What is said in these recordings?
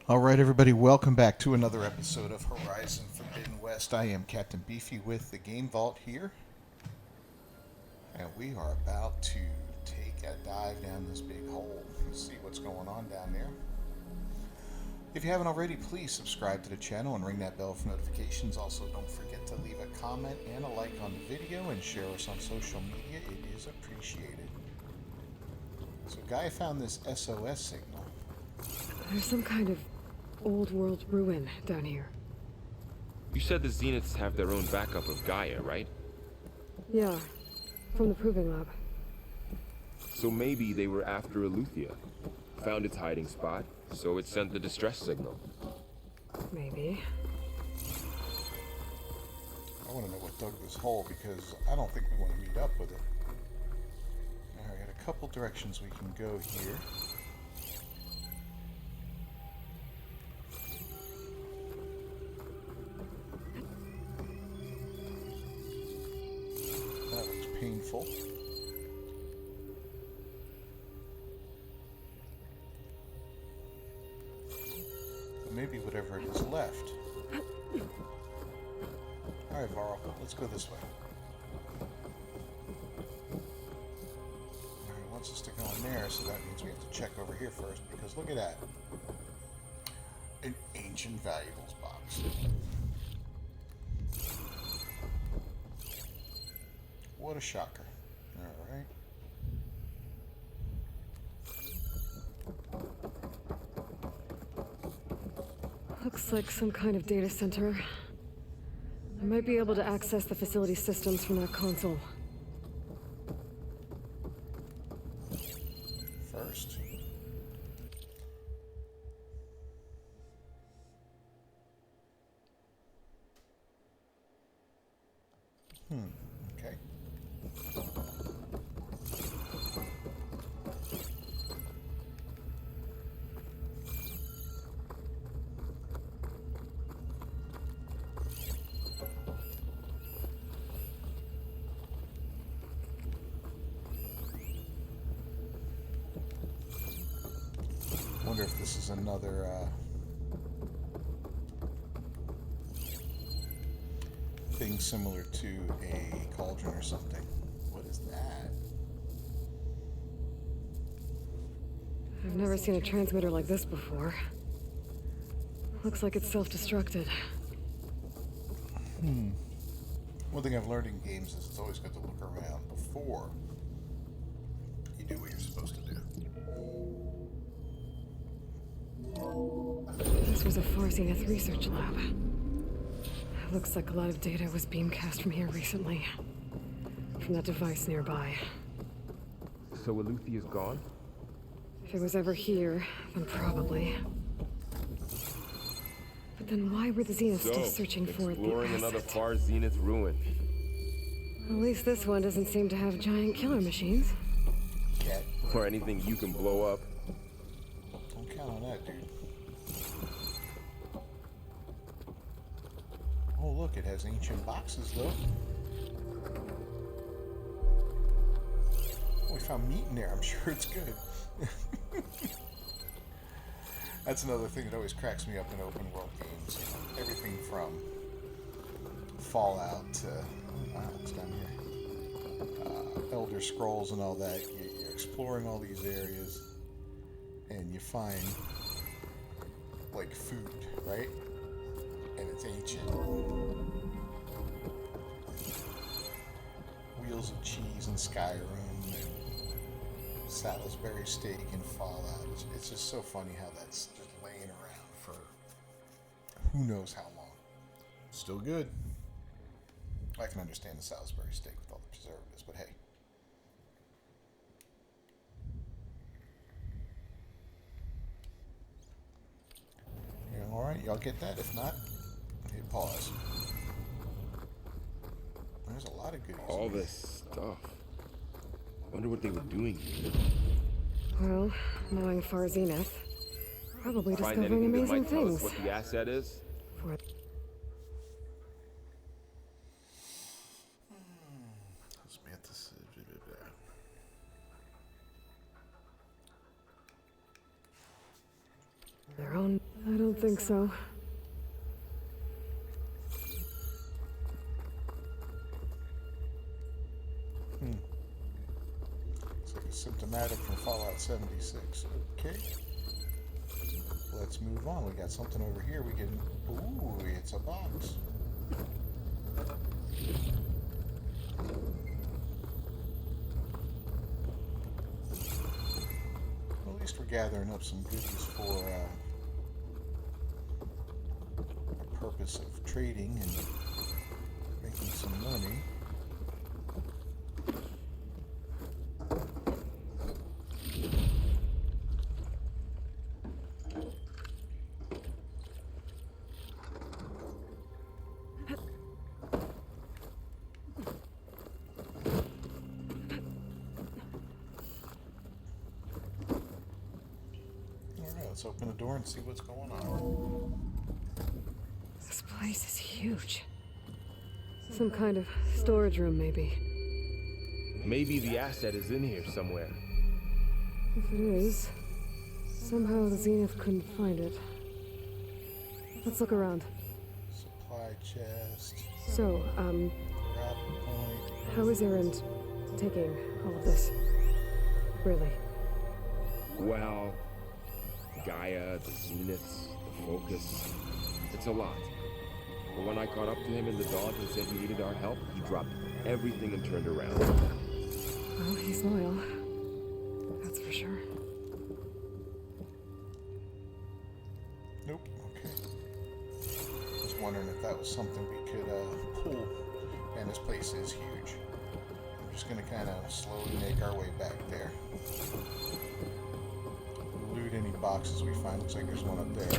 All right, everybody, welcome back to another episode of Horizon Forbidden West. I am Captain Beefy with the Game Vault here, and we are about to take a dive down this big hole and see what's going on down there. If you haven't already, please subscribe to the channel and ring that bell for notifications. Also, don't forget to leave a comment and a like on the video and share us on social media. It is appreciated. So, Guy found this SOS signal. There's some kind of old world ruin down here. You said the Zeniths have their own backup of Gaia, right? Yeah, from the proving lab. So maybe they were after Eleuthia. Found its hiding spot, so it sent the distress signal. Maybe. I want to know what dug this hole because I don't think we want to meet up with it. Now, I got a couple directions we can go here. That looks painful. But maybe whatever it is left. Alright, Varl, let's go this way. Alright, wants us to go in there, so that means we have to check over here first, because look at that. An ancient valuables box. What a shocker. Alright. Looks like some kind of data center. I might be able to access the facility systems from that console. First. Okay. Wonder if this is another thing similar to a cauldron or something. What is that? I've never seen a transmitter like this before. Looks like it's self-destructed. One thing I've learned in games is it's always good to look around before you do what you're supposed to do. This was a Far Zenith research lab. Looks like a lot of data was beamcast from here recently. From that device nearby. So Eleuthia's gone? If it was ever here, then probably. But then why were the Zeniths still searching for it? Exploring another Far Zenith ruin. At least this one doesn't seem to have giant killer machines. Cat. Or anything you can blow up. Don't count on that, dude. Oh, look, it has ancient boxes, though. Oh, we found meat in there. I'm sure it's good. That's another thing that always cracks me up in open world games. Everything from Fallout to, what's down here? Elder Scrolls and all that. You're exploring all these areas, and you find, like, food, right? And it's ancient. Wheels of Cheese in Skyrim, and Salisbury Steak in Fallout. It's just so funny how that's just laying around for who knows how long. Still good. I can understand the Salisbury Steak with all the preservatives, but hey. Alright, y'all get that? If not, hit pause. There's a lot of goodies. All this stuff. Wonder what they were doing here. Well, knowing Far Zenith, probably Find discovering anything that amazing might tell us things. what the asset is? For Let's be at this. Their own... I don't think so. It's like a symptomatic from Fallout 76. Okay. Let's move on. We got something over here. We can... Ooh, it's a box. Well, at least we're gathering up some goodies for the purpose of trading and making some money. Let's open the door and see what's going on. This place is huge. Some kind of storage room, maybe. Maybe the asset is in here somewhere. If it is, somehow the Zenith couldn't find it. Let's look around. Supply chest. So, Grab point. how is Erend taking all of this? Really? Well, Gaia, the Zeniths, the Focus. It's a lot. But when I caught up to him in the dawn and said he needed our help, he dropped everything and turned around. Well, he's loyal. That's for sure. Nope. Okay. Just wondering if that was something we could pull. And this place is huge. I'm just gonna kind of slowly make our way back there. Loot any boxes we find. Looks like there's one up there.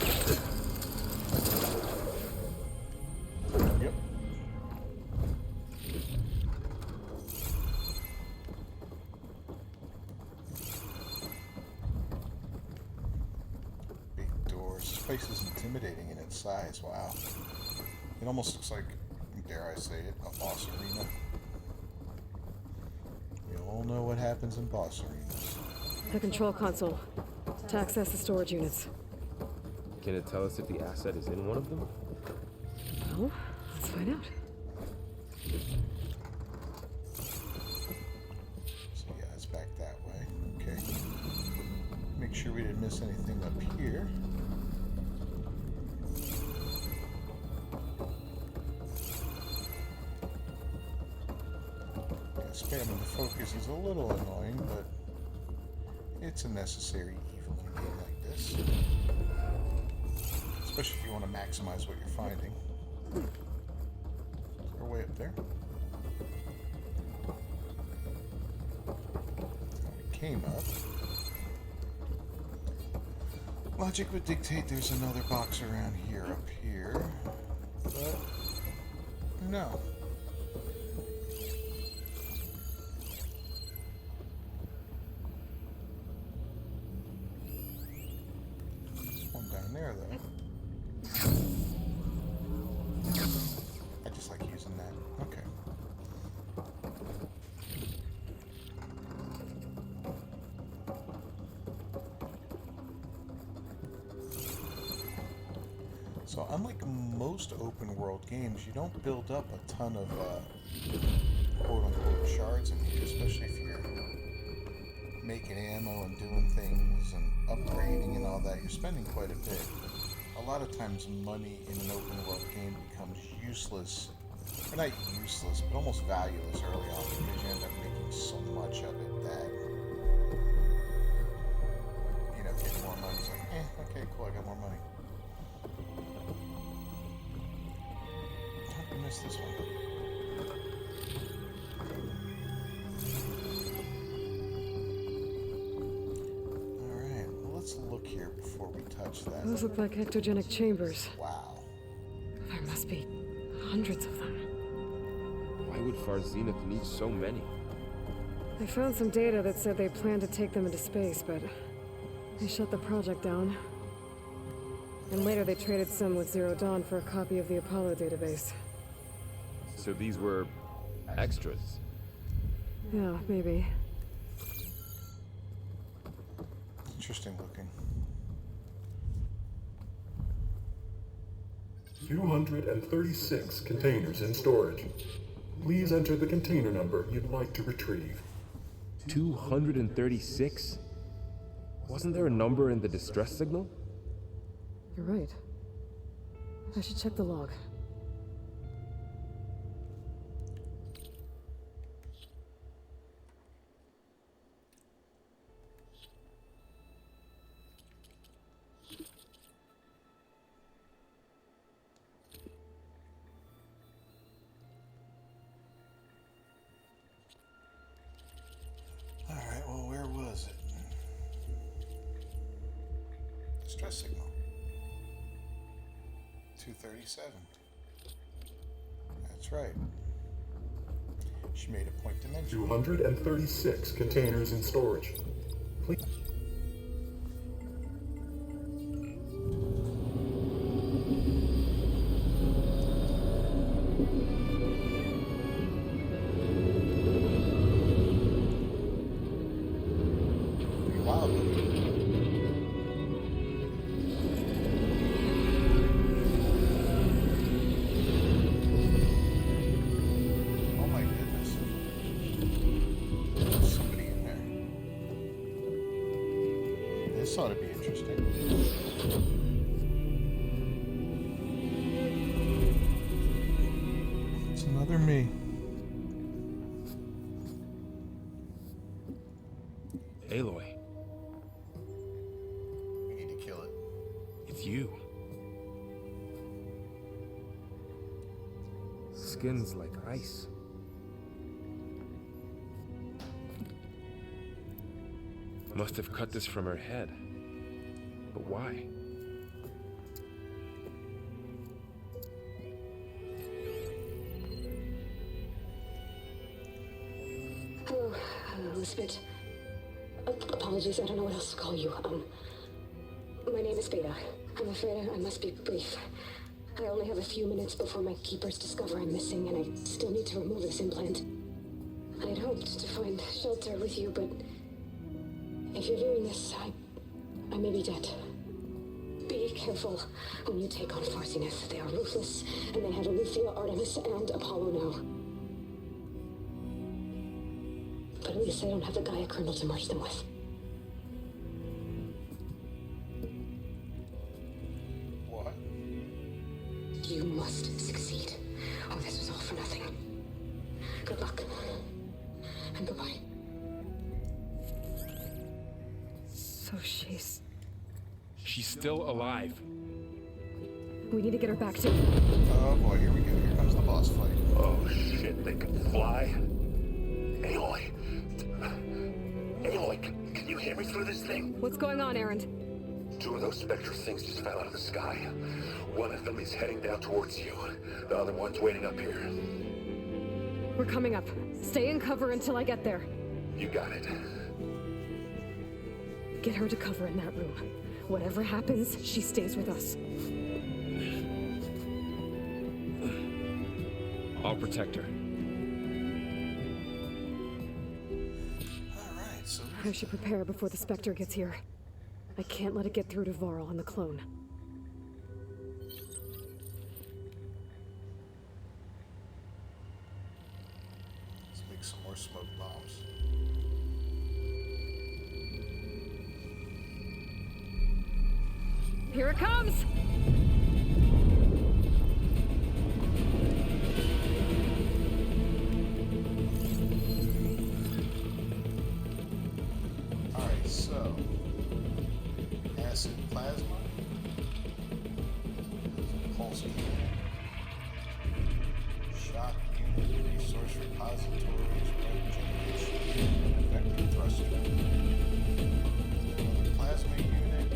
Yep. Big doors. This place is intimidating in its size. Wow. It almost looks like, dare I say it, a boss arena. We all know what happens in boss arenas. The control console. To access the storage units. Can it tell us if the asset is in one of them? Well, let's find out. So yeah, it's back that way. Okay. Make sure we didn't miss anything up here. Yeah, spamming the focus is a little annoying, but it's a necessary evil in a game like this. Especially if you want to maximize what you're finding. Is there a way up there? We came up. Logic would dictate there's another box around here, up here. But, no. There's one down there, though. I just like using that. Okay. So unlike most open world games, you don't build up a ton of quote-unquote shards in here, especially if you're making ammo and doing things and upgrading and all that. You're spending quite a bit. A lot of times money in an open world game becomes useless, or not useless, but almost valueless early on because you end up making so much of it that, you know, getting more money is like, okay, cool, I got more money. I missed this one. Alright, well, let's look here before we touch that. Those look like ectogenic chambers. Wow. There must be hundreds of them. Why would Far Zenith need so many? I found some data that said they planned to take them into space, but they shut the project down. And later they traded some with Zero Dawn for a copy of the Apollo database. So these were extras. Yeah, maybe. Interesting looking. 236 containers in storage. Please enter the container number you'd like to retrieve. 236? Wasn't there a number in the distress signal? You're right. I should check the log. Alright, well, where was it? Distress signal. 237. That's right. She made a point to mention. 236 containers in storage. Please. Pretty wild looking. Oh my goodness. There's somebody in there. This ought to be interesting. It's another me. Aloy, We need to kill it. it's you. Skin's like ice. Must have cut this from her head. But why? Hello, Elizabeth. Apologies, I don't know what else to call you. My name is Beta. I'm afraid I must be brief. I only have a few minutes before my keepers discover I'm missing, and I still need to remove this implant. I had hoped to find shelter with you, but if you're viewing this, I may be dead. Be careful when you take on Farsiness. They are ruthless, and they have Aletheia, Artemis, and Apollo now. But at least I don't have the Gaia kernel to merge them with. What? You must succeed, or this was all for nothing. Good luck. And goodbye. So she's... She's still alive. We need to get her back to... Oh boy, here we go. Here comes the boss fight. Oh shit, they can fly? Aloy. Aloy, can you hear me through this thing? What's going on, Erend? Two of those Spectres things just fell out of the sky. One of them is heading down towards you. The other one's waiting up here. We're coming up. Stay in cover until I get there. You got it. Get her to cover in that room. Whatever happens, she stays with us. I'll protect her. Alright, so I should prepare before the Spectre gets here. I can't let it get through to Varl and the clone. let's make some more smoke bombs. Here it comes! Alright, so acid plasma, pulse unit, shock unit, resource repositories, regeneration, vector thruster, another plasma unit,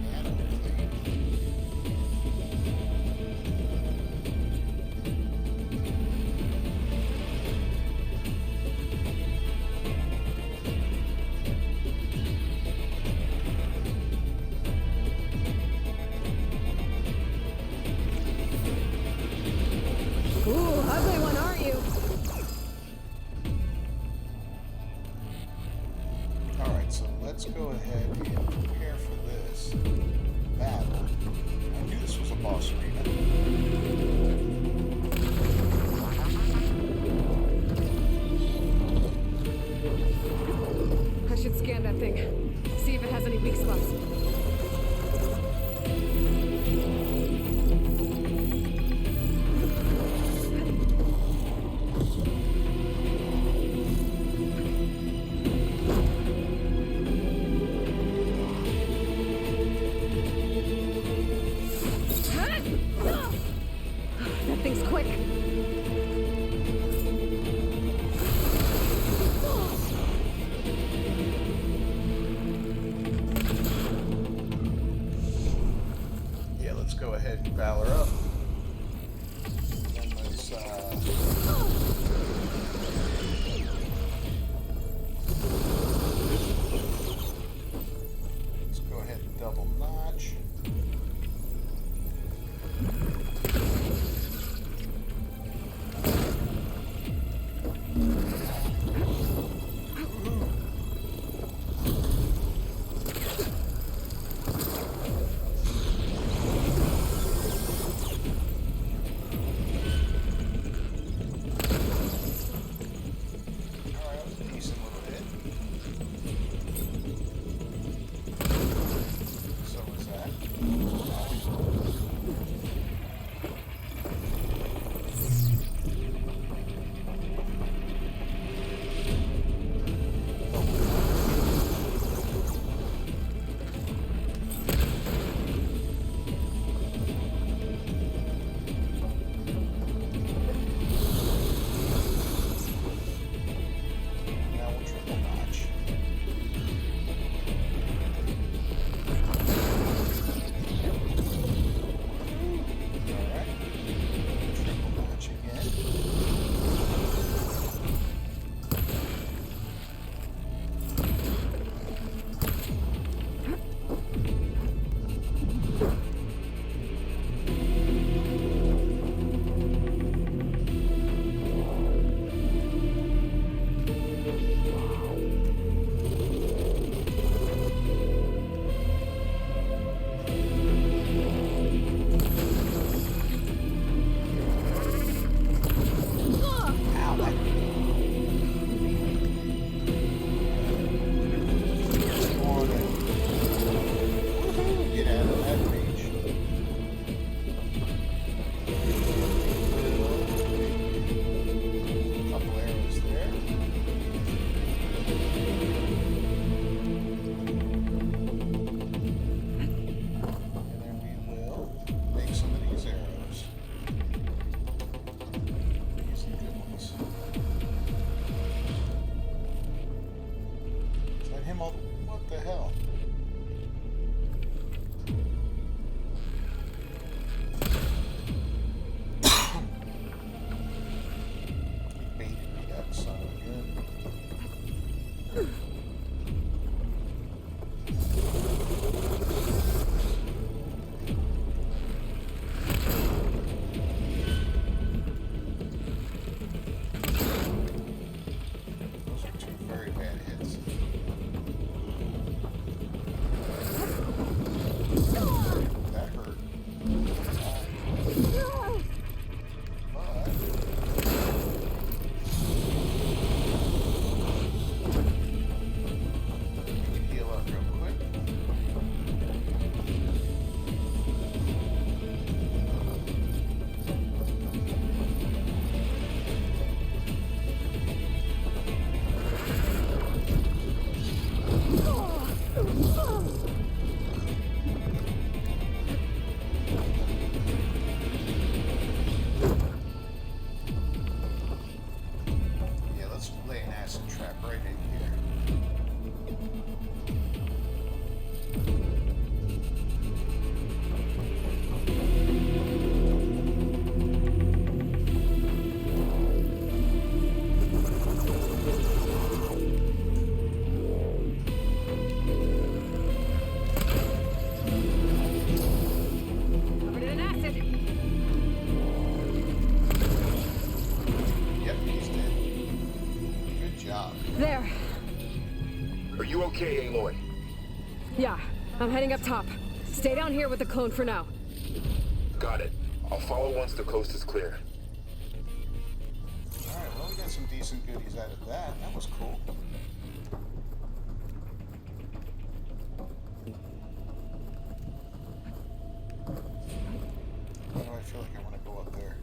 nanoclade. Ooh, ugly one, aren't you? Alright, so let's go ahead and prepare for this battle. I knew this was a boss arena. go ahead and power up. And let's go ahead and double notch. What the hell? He baited me, that son of a gun. Those are two very bad hits. That hurt. But we can heal up real quick. Yeah, let's lay an acid trap right in here. Covered in an acid. Yep, he's dead. Good job. There. Are you okay, Aloy? Yeah, I'm heading up top. Stay down here with the clone for now. Got it. I'll follow once the coast is clear. Alright, well, we got some decent goodies out of that. That was cool. Why do I feel like I want to go up there?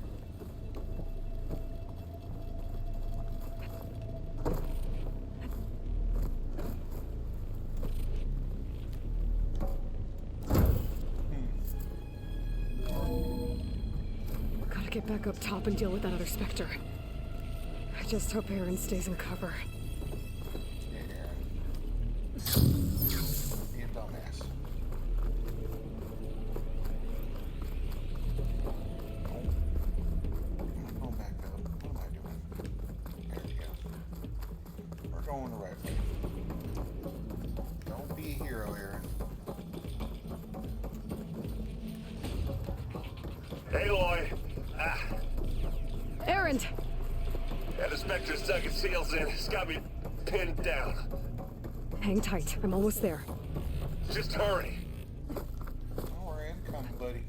Gotta get back up top and deal with that other Spectre. I just hope Aaron stays in cover. Yeah, Aaron. Be a dumbass. Aloy! Erend! Yeah, the Spectres dug its heels in. It's got me pinned down. Hang tight. I'm almost there. Just hurry. Don't worry, I'm coming, buddy.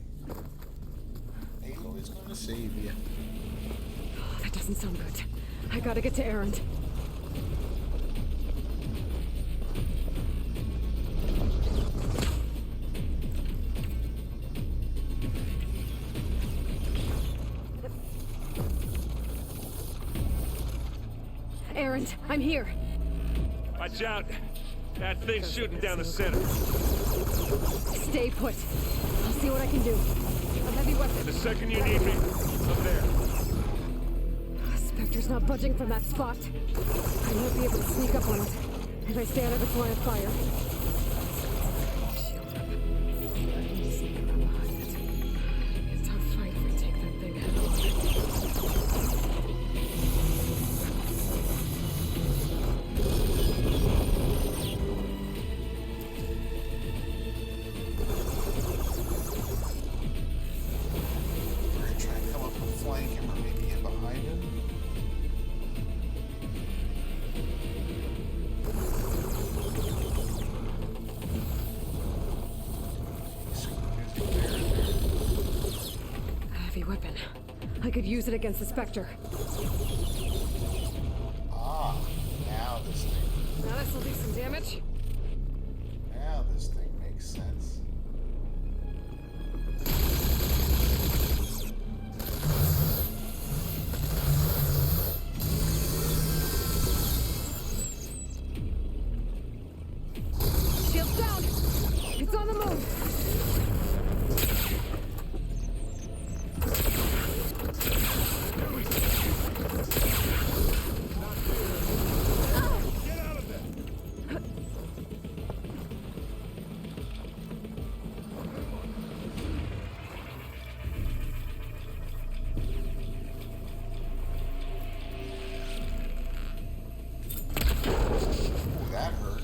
Aloy's gonna save you. Oh, that doesn't sound good. I gotta get to Erend. Erend, I'm here. Watch out! That thing's shooting down the center. Stay put. I'll see what I can do. A heavy weapon. The second you need me, I'm there. Spectre's not budging from that spot. I might be able to sneak up on it if I stay out of its line of fire. Shield up. I can sneak around behind it. Be a tough fight if I take that thing head on. We're gonna try and come up and flank him or maybe get behind him. A heavy weapon. I could use it against the Spectre. Ah, now this thing. Now this'll do some damage. Now this thing makes sense. Shield's down! It's on the move! Ooh, that hurt.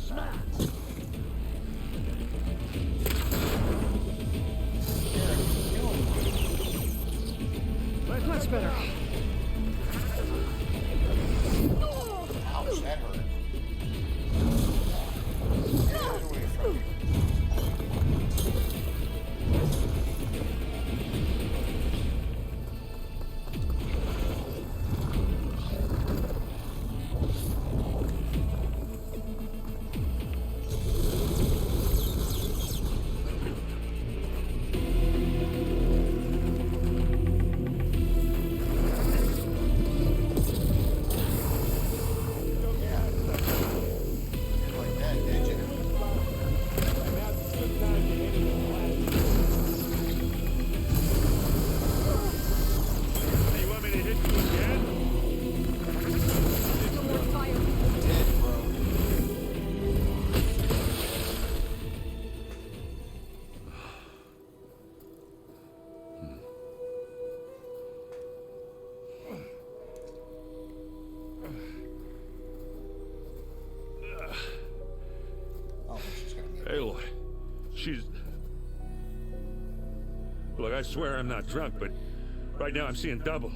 Eric, what are you doing? Much better. Ouch, that hurt. Get away from me. Didn't like that, did you? Hey, you want me to hit you again? No more fire. Dead, bro. Oh, she's gonna be. Aloy, she's... Look, I swear I'm not drunk, but right now I'm seeing double.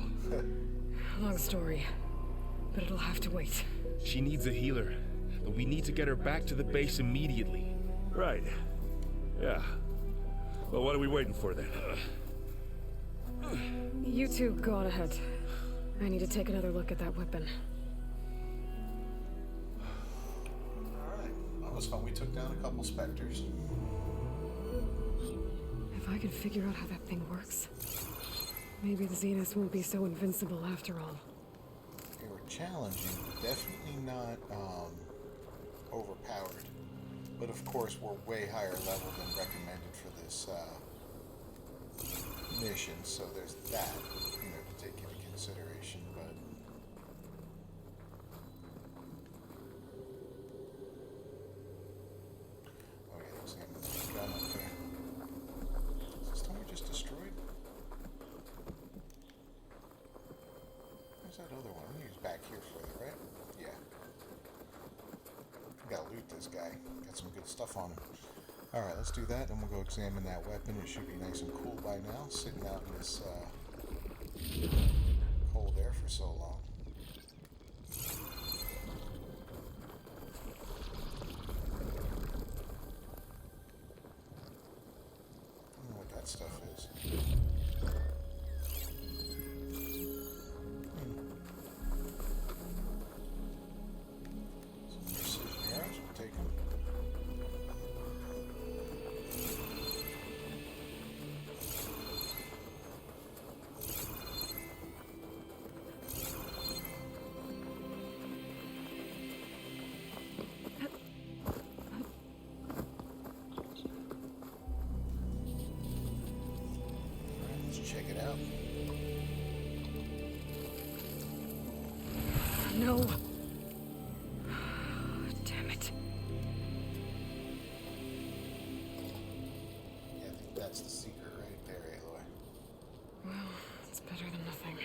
Long story. But it'll have to wait. She needs a healer, but we need to get her back to the base immediately. Right. Yeah. Well, what are we waiting for then? You two go on ahead. I need to take another look at that weapon. Alright. That was fun. We took down a couple Spectres. If I could figure out how that thing works, maybe the Zeniths won't be so invincible after all. They were challenging, but definitely not overpowered. But of course, we're way higher level than recommended for this mission, so there's that, to take into consideration. But oh yeah, there's a gun up there. Is this thing we just destroyed? Where's that other one? He's back here further, right? Yeah. Gotta loot this guy. Got some good stuff on him. Alright, let's do that, and we'll go examine that weapon. It should be nice and cool by now, sitting out in this cold air for so long. I don't know what that stuff is. Some precision arrows, we'll take them. Let's check it out. No. Damn it. Yeah, I think that's the secret right there, Aloy. Well, it's better than nothing.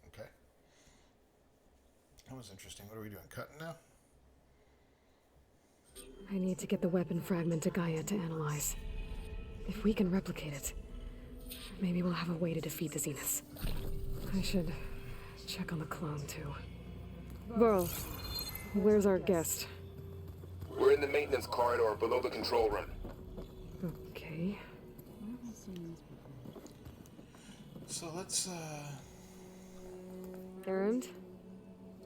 Okay. That was interesting. What are we doing? Cutting now? I need to get the weapon fragment to Gaia to analyze. If we can replicate it, maybe we'll have a way to defeat the Zeniths. I should check on the clone, too. Varl, where's our guest? We're in the maintenance corridor below the control room. Okay. So let's, Errand?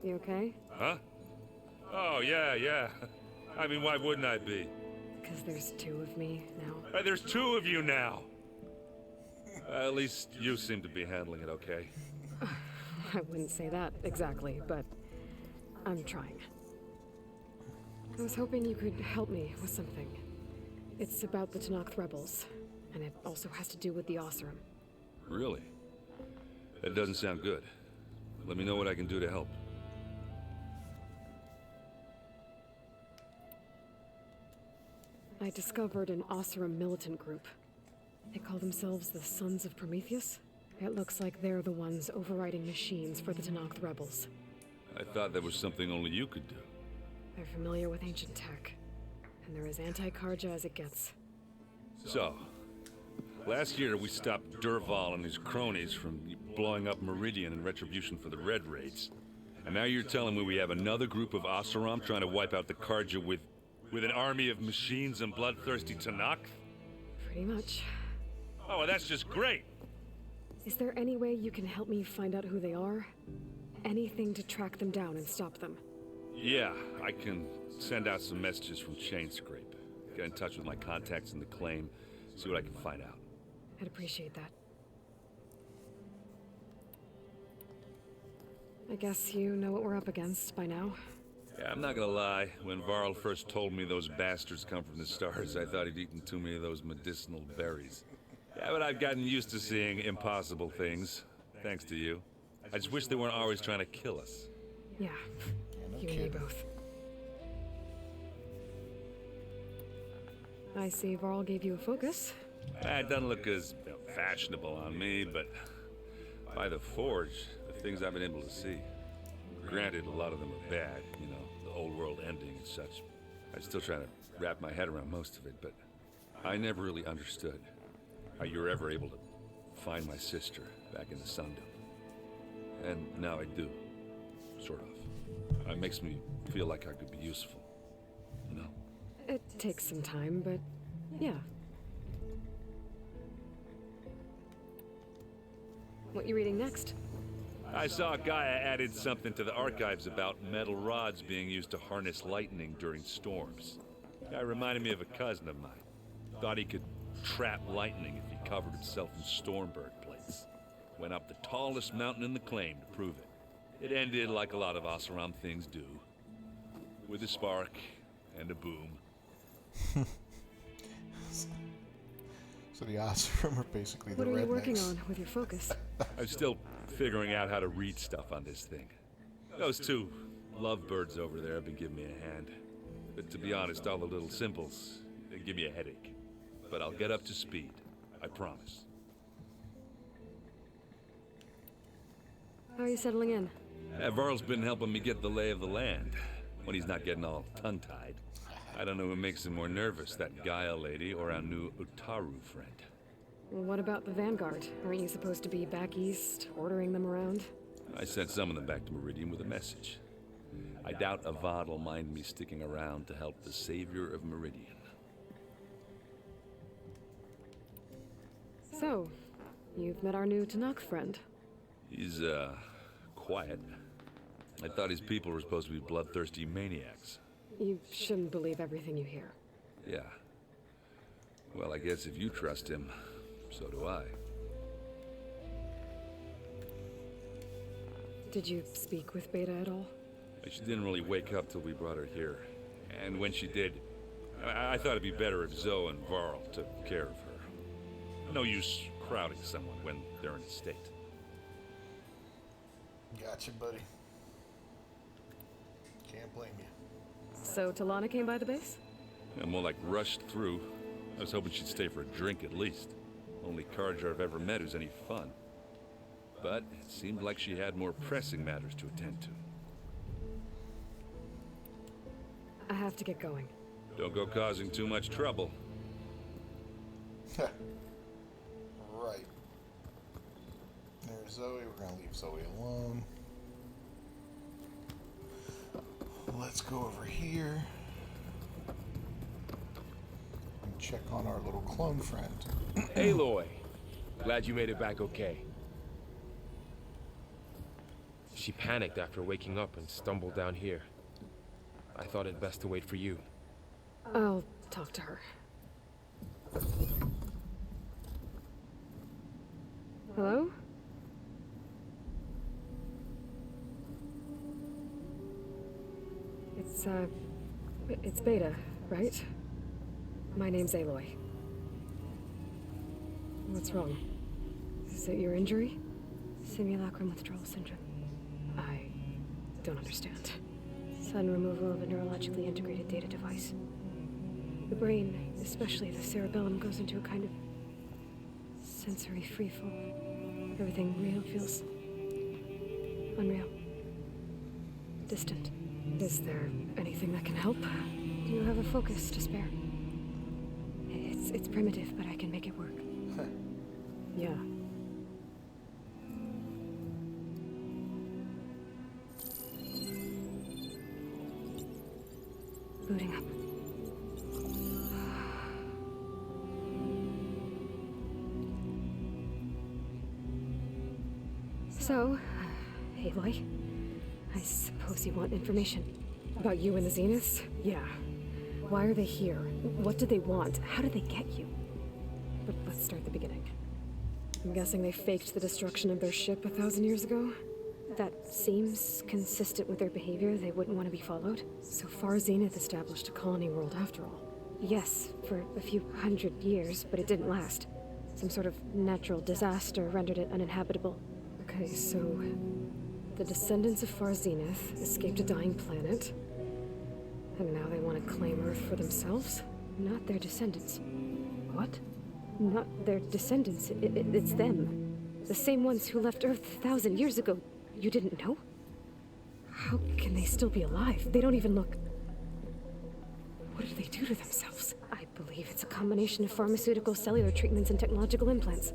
You okay? Huh? Oh, yeah. I mean, why wouldn't I be? Because there's two of me now. There's two of you now. At least you seem to be handling it okay. I wouldn't say that exactly, but I'm trying. I was hoping you could help me with something. It's about the Tanakh rebels, and it also has to do with the Oseram. Really? That doesn't sound good. Let me know what I can do to help. I discovered an Oseram militant group. They call themselves the Sons of Prometheus. It looks like they're the ones overriding machines for the Tanakh rebels. I thought that was something only you could do. They're familiar with ancient tech, and they're as anti-Karja as it gets. So, last year we stopped Durval and his cronies from blowing up Meridian in retribution for the Red Raids. And now you're telling me we have another group of Oseram trying to wipe out the Karja with an army of machines and bloodthirsty Tanakh? Pretty much. Oh, well, that's just great! Is there any way you can help me find out who they are? Anything to track them down and stop them? Yeah, I can send out some messages from Chainscrape. Get in touch with my contacts in the claim, see what I can find out. I'd appreciate that. I guess you know what we're up against by now. Yeah, I'm not gonna lie. When Varl first told me those bastards come from the stars, I thought he'd eaten too many of those medicinal berries. Yeah, but I've gotten used to seeing impossible things, thanks to you. I just wish they weren't always trying to kill us. Yeah, no you and me kidding. both. I see Varl gave you a focus. It doesn't look as fashionable on me, but by the Forge, the things I've been able to see. Granted, a lot of them are bad, you know, the old world ending and such. I'm still trying to wrap my head around most of it, but I never really understood how you were ever able to find my sister back in the Sundom. And now I do, sort of. It makes me feel like I could be useful, you know? It takes some time, but yeah. What you reading next? I saw Gaia added something to the archives about metal rods being used to harness lightning during storms. Guy reminded me of a cousin of mine. Thought he could trap lightning if he covered himself in Stormbird plates. Went up the tallest mountain in the claim to prove it. It ended like a lot of Oseram things do. With a spark and a boom. So the Oseram are basically What the are you rednecks. working on with your focus? I'm still figuring out how to read stuff on this thing. Those two lovebirds over there have been giving me a hand. But to be honest, all the little symbols, they give me a headache. But I'll get up to speed. I promise. How are you settling in? Varl's been helping me get the lay of the land, when he's not getting all tongue-tied. I don't know who makes him more nervous, that Gaia lady or our new Utaru friend. What about the Vanguard? Aren't you supposed to be back east, ordering them around? I sent some of them back to Meridian with a message. I doubt Avad will mind me sticking around to help the savior of Meridian. So, you've met our new Tanakh friend. He's, quiet. I thought his people were supposed to be bloodthirsty maniacs. You shouldn't believe everything you hear. Yeah. Well, I guess if you trust him, so do I. Did you speak with Beta at all? She didn't really wake up till we brought her here. And when she did, I thought it'd be better if Zoe and Varl took care of her. No use crowding someone when they're in a state. Gotcha, buddy. Can't blame you. So Talana came by the base? I'm more like rushed through. I was hoping she'd stay for a drink at least. Only Carja I've ever met who's any fun. But it seemed like she had more pressing matters to attend to. I have to get going. Don't go causing too much trouble. Right. There's Zoe. We're gonna leave Zoe alone. Let's go over here and check on our little clone friend. Aloy, glad you made it back okay. She panicked after waking up and stumbled down here. I thought it best to wait for you. I'll talk to her. Hello? It's Beta, right? My name's Aloy. What's wrong? Is it your injury? Simulacrum withdrawal syndrome. I don't understand. Sudden removal of a neurologically integrated data device. The brain, especially the cerebellum, goes into a kind of sensory freefall. Everything real feels unreal. Distant. Is there anything that can help? Do you have a focus to spare? It's primitive, but I can make it work. Yeah. Booting up. So, Aloy, I suppose you want information about you and the Zeniths? Yeah. Why are they here? What do they want? How did they get you? But let's start at the beginning. I'm guessing they faked the destruction of their ship 1,000 years ago? That seems consistent with their behavior. They wouldn't want to be followed. So far, Zenith established a colony world after all. Yes, for a few hundred years, but it didn't last. Some sort of natural disaster rendered it uninhabitable. Okay, so the descendants of Far Zenith escaped a dying planet, and now they want to claim Earth for themselves? Not their descendants. What? Not their descendants. It's them. The same ones who left Earth 1,000 years ago. You didn't know? How can they still be alive? They don't even look... What did they do to themselves? I believe it's a combination of pharmaceutical, cellular treatments, and technological implants.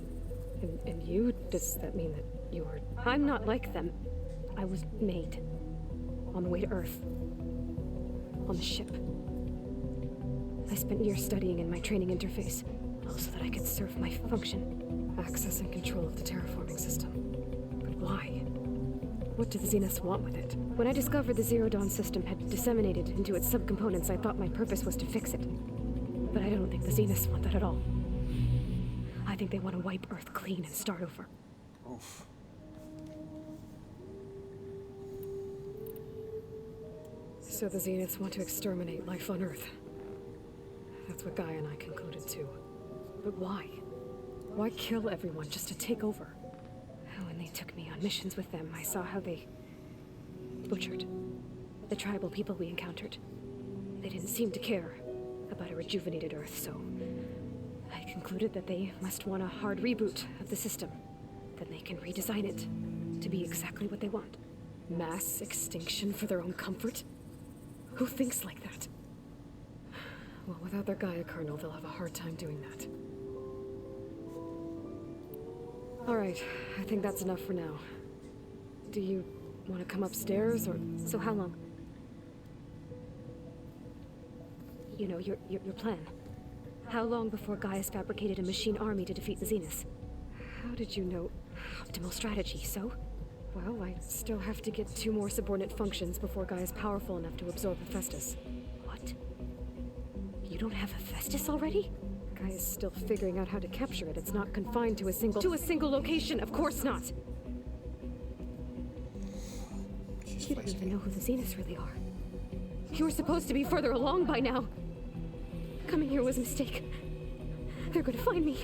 And you? Does that mean that you are... I'm not like them. I was made. On the way to Earth. On the ship. I spent years studying in my training interface, all so that I could serve my function. Access and control of the terraforming system. But why? What do the Zeniths want with it? When I discovered the Zero Dawn system had disseminated into its subcomponents, I thought my purpose was to fix it. But I don't think the Zeniths want that at all. I think they want to wipe Earth clean and start over. Oof. So the Zeniths want to exterminate life on Earth. That's what Gaia and I concluded too. But why? Why kill everyone just to take over? When they took me on missions with them, I saw how they butchered the tribal people we encountered. They didn't seem to care about a rejuvenated Earth, so I concluded that they must want a hard reboot of the system. Then they can redesign it to be exactly what they want. Mass extinction for their own comfort? Who thinks like that? Well, without their Gaia kernel, they'll have a hard time doing that. Alright, I think that's enough for now. Do you want to come upstairs, or... So how long? You know, your plan. How long before Gaia's fabricated a machine army to defeat the Zeniths? How did you know? Optimal strategy, so? Well, I still have to get 2 more subordinate functions before Gaia's powerful enough to absorb Hephaestus. What? You don't have Hephaestus already? Gaia's still figuring out how to capture it. It's not confined to a single location. Of course not. You don't even know who the Zeniths really are. You were supposed to be further along by now. Coming here was a mistake. They're gonna find me.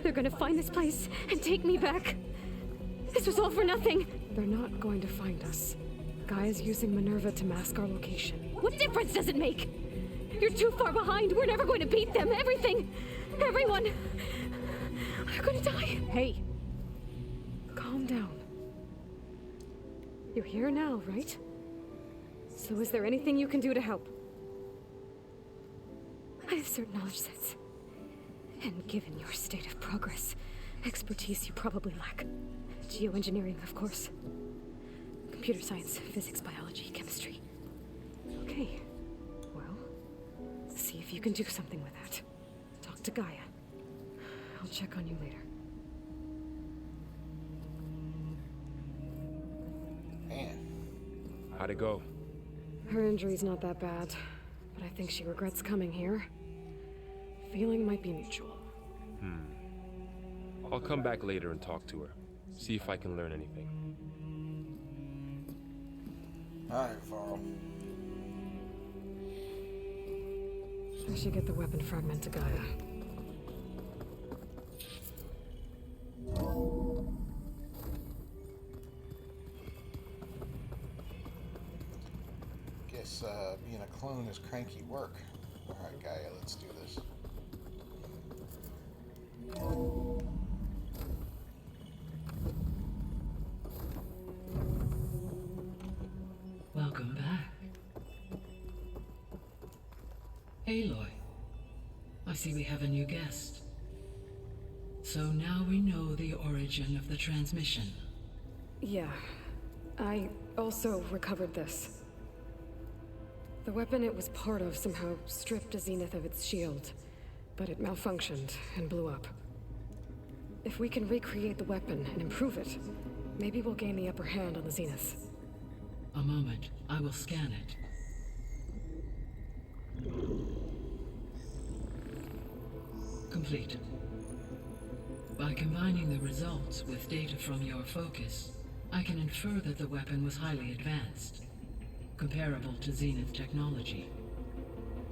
They're gonna find this place and take me back. This was all for nothing. They're not going to find us. Gaia's using Minerva to mask our location. What difference does it make? You're too far behind. We're never going to beat them. Everything. Everyone. They're gonna die. Hey. Calm down. You're here now, right? So is there anything you can do to help? I have certain knowledge sets. And given your state of progress, expertise you probably lack. Geoengineering, of course. Computer science, physics, biology, chemistry. Okay. Well, see if you can do something with that. Talk to Gaia. I'll check on you later. Man. How'd it go? Her injury's not that bad, but I think she regrets coming here. Feeling might be mutual. I'll come back later and talk to her. See if I can learn anything. Alright, Varl. I should get the weapon fragment to Gaia. Guess being a clone is cranky work. Alright, Gaia, let's do this. Welcome back. Aloy, I see we have a new guest. So now we know the origin of the transmission. Yeah. I also recovered this. The weapon it was part of somehow stripped a Zenith of its shield, but it malfunctioned and blew up. If we can recreate the weapon and improve it, maybe we'll gain the upper hand on the Zeniths. A moment, I will scan it. Complete. By combining the results with data from your focus, I can infer that the weapon was highly advanced, comparable to Zenith technology,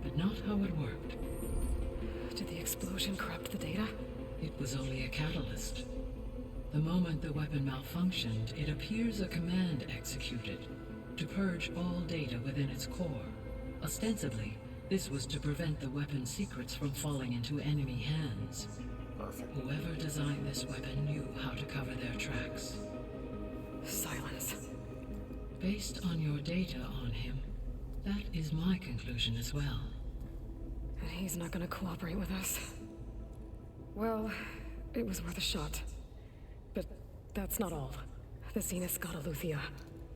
but not how it worked. Did the explosion corrupt the data? It was only a catalyst. The moment the weapon malfunctioned, it appears a command executed to purge all data within its core. Ostensibly, this was to prevent the weapon's secrets from falling into enemy hands. Perfect. Whoever designed this weapon knew how to cover their tracks. Silence. Based on your data on him, that is my conclusion as well. And he's not gonna cooperate with us. Well, it was worth a shot. But that's not all. The Zeniths got Aletheia,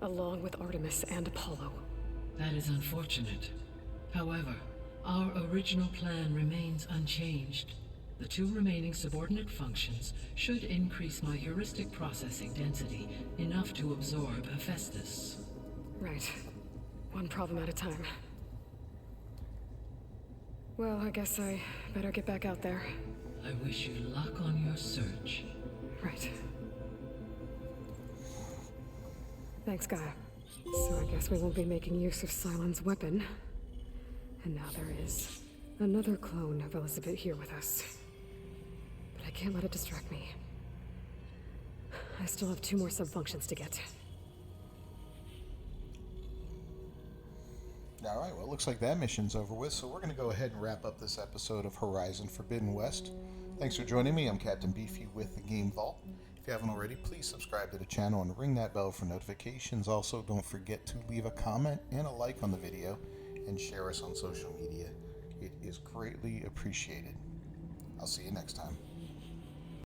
along with Artemis and Apollo. That is unfortunate. However, our original plan remains unchanged. The 2 remaining subordinate functions should increase my heuristic processing density enough to absorb Hephaestus. Right. One problem at a time. Well, I guess I better get back out there. I wish you luck on your search. Right. Thanks, Gaia. So I guess we won't be making use of Cylon's weapon. And now there is another clone of Elizabeth here with us. But I can't let it distract me. I still have 2 more subfunctions to get. Alright, well, it looks like that mission's over with, so we're going to go ahead and wrap up this episode of Horizon Forbidden West. Thanks for joining me. I'm Captain Beefy with the Game Vault. If you haven't already, please subscribe to the channel and ring that bell for notifications. Also, don't forget to leave a comment and a like on the video and share us on social media. It is greatly appreciated. I'll see you next time.